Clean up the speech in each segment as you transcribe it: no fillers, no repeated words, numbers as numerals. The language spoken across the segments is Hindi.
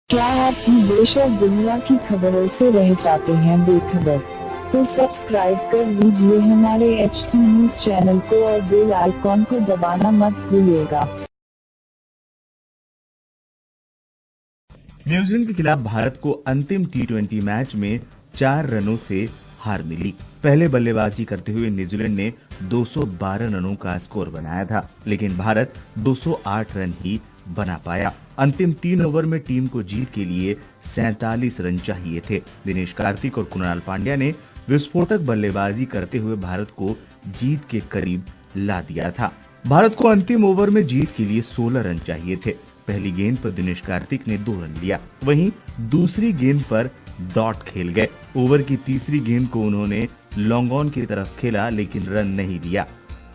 क्या आप भी देश और दुनिया की खबरों से रह जाते हैं बेखबर? तो सब्सक्राइब कर लीजिए हमारे HT न्यूज चैनल को और बेल आइकॉन को दबाना मत भूलिएगा। न्यूजीलैंड के खिलाफ भारत को अंतिम टी20 मैच में 4 रनों से हार मिली। पहले बल्लेबाजी करते हुए न्यूजीलैंड ने 212 रनों का स्कोर बनाया था, लेकिन भारत 208 रन ही बना पाया। अंतिम 3 ओवर में टीम को जीत के लिए 47 रन चाहिए थे। दिनेश कार्तिक और कुणाल पांड्या ने विस्फोटक बल्लेबाजी करते हुए भारत को जीत के करीब ला दिया था। भारत को अंतिम ओवर में जीत के लिए 16 रन चाहिए थे। पहली गेंद पर दिनेश कार्तिक ने 2 रन लिया, वहीं दूसरी गेंद पर डॉट खेल गए। ओवर की तीसरी गेंद को उन्होंने लॉन्ग ऑन की तरफ खेला, लेकिन रन नहीं लिया।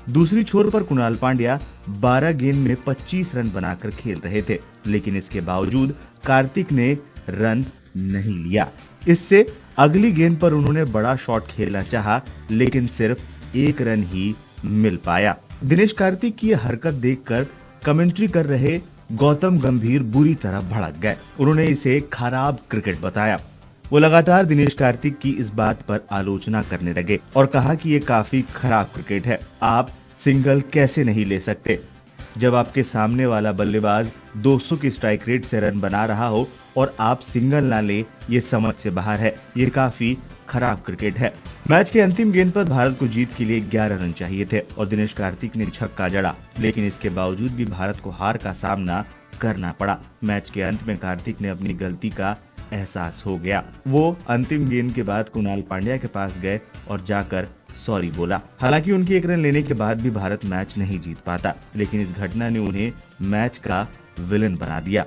दूसरी छोर पर कुणाल पांड्या 12 गेंद में 25 रन बनाकर खेल रहे थे, लेकिन इसके बावजूद कार्तिक ने रन नहीं लिया। इससे अगली गेंद पर उन्होंने बड़ा शॉट खेलना चाहा, लेकिन सिर्फ 1 रन ही मिल पाया। दिनेश कार्तिक की यह हरकत देखकर कमेंट्री कर रहे गौतम गंभीर बुरी तरह भड़क गए। उन्होंने इसे खराब क्रिकेट बताया। वो लगातार दिनेश कार्तिक की इस बात पर आलोचना करने लगे और कहा कि ये काफी खराब क्रिकेट है। आप सिंगल कैसे नहीं ले सकते जब आपके सामने वाला बल्लेबाज 200 की स्ट्राइक रेट से रन बना रहा हो और आप सिंगल ना ले, ये समझ से बाहर है। ये काफी खराब क्रिकेट है। मैच के अंतिम गेंद पर भारत को जीत के लिए 11 रन चाहिए थे और दिनेश कार्तिक ने छक्का जड़ा, लेकिन इसके बावजूद भी भारत को हार का सामना करना पड़ा। मैच के अंत में कार्तिक ने अपनी गलती का एहसास हो गया। वो अंतिम गेंद के बाद कुणाल पांड्या के पास गए और जाकर सॉरी बोला। हालांकि उनके 1 रन लेने के बाद भी भारत मैच नहीं जीत पाता, लेकिन इस घटना ने उन्हें मैच का विलन बना दिया।